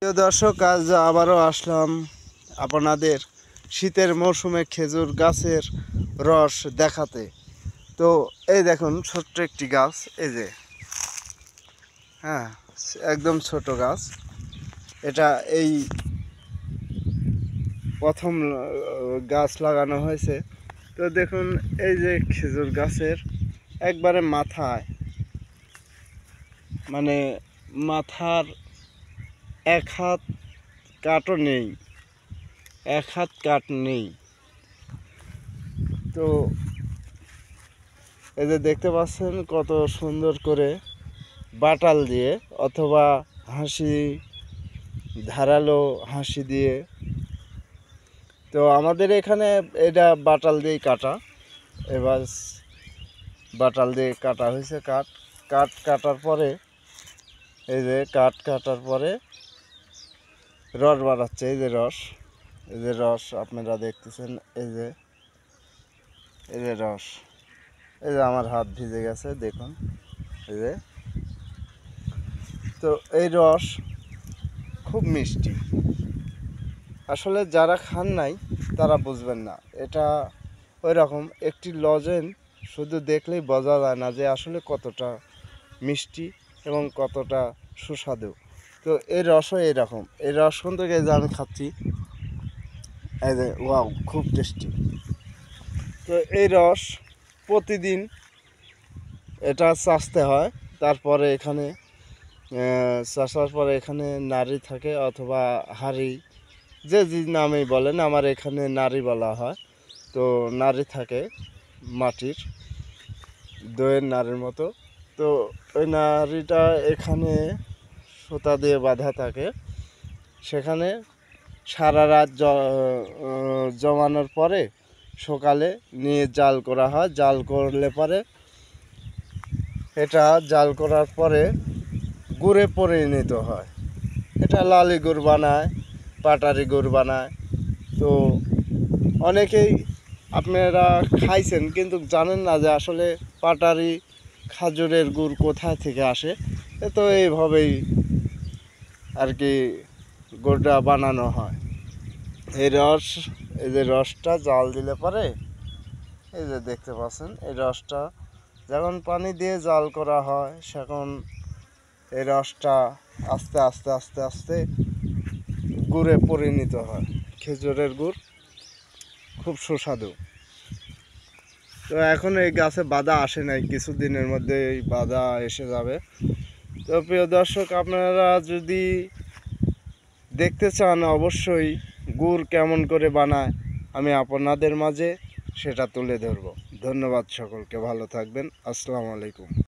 প্রিয় দর্শক, আজ আবারও আসলাম আপনাদের শীতের মৌসুমে খেজুর গাছের রস দেখাতে। তো এই দেখুন ছোট্ট একটি গাছ, এই যে হ্যাঁ একদম ছোট গাছ। এটা এই প্রথম গাছ লাগানো হয়েছে। তো দেখুন এই যে খেজুর গাছের একবারে মাথায়, মানে মাথার এক হাত কাটও নেই, এক হাত কাট নেই। তো এই যে দেখতে পাচ্ছেন কত সুন্দর করে বাটাল দিয়ে অথবা হাসি, ধারালো হাসি দিয়ে। তো আমাদের এখানে এটা বাটাল দিয়েই কাটা। এবার বাটাল দিয়ে কাটা হয়েছে। কাটার পরে এই যে কাটার পরে রস বাড়াচ্ছে। এই যে রস আপনারা দেখতেছেন। এই যে রস, এই যে আমার হাত ভিজে গেছে দেখুন। এই যে, তো এই রস খুব মিষ্টি। আসলে যারা খান নাই তারা বুঝবেন না। এটা ওই রকম একটি লজেন্স, শুধু দেখলেই বোঝা যায় না যে আসলে কতটা মিষ্টি এবং কতটা সুস্বাদু। তো এই রসও এরকম। এই রস থেকে যে আমি খাচ্ছি, এই যে ওয়াও, খুব টেস্টি। তো এই রস প্রতিদিন এটা চাষতে হয়। তারপরে এখানে চাষার পরে এখানে নাড়ি থাকে অথবা হাঁড়ি, যে নামেই বলেন, আমার এখানে নাড়ি বলা হয়। তো নাড়ি থাকে মাটির, দইয়ের নাড়ির মতো। তো ওই নাড়িটা এখানে সুতা দিয়ে বাঁধা থাকে। সেখানে সারা রাত জমানোর পরে সকালে নিয়ে জাল করা হয়। জাল করলে পরে এটা জাল করার পরে গুড়ে পরিণত হয়। এটা লালি গুড় বানায়, পাটারি গুড় বানায়। তো অনেকেই আপনারা খাইছেন কিন্তু জানেন না যে আসলে পাটারি খাজুরের গুড় কোথায় থেকে আসে। তো এইভাবেই আর কি গুড়টা বানানো হয়। এই যে রসটা জাল দিলে পরে এই যে দেখতে পাচ্ছেন, এই রসটা যখন পানি দিয়ে জাল করা হয়, সেখন এই রসটা আস্তে আস্তে আস্তে আস্তে গুড়ে পরিণত হয়। খেজুরের গুড় খুব সুস্বাদু। তো এখন এই গাছে বাধা আসে নাই, কিছুদিনের মধ্যে এই বাধা এসে যাবে। তো প্রিয় দর্শক, আপনারা যদি দেখতে চান অবশ্যই গুড় কেমন করে বানায় আমি আপনাদের মাঝে সেটা তুলে ধরব। ধন্যবাদ সকলকে, ভালো থাকবেন। আসসালামু আলাইকুম।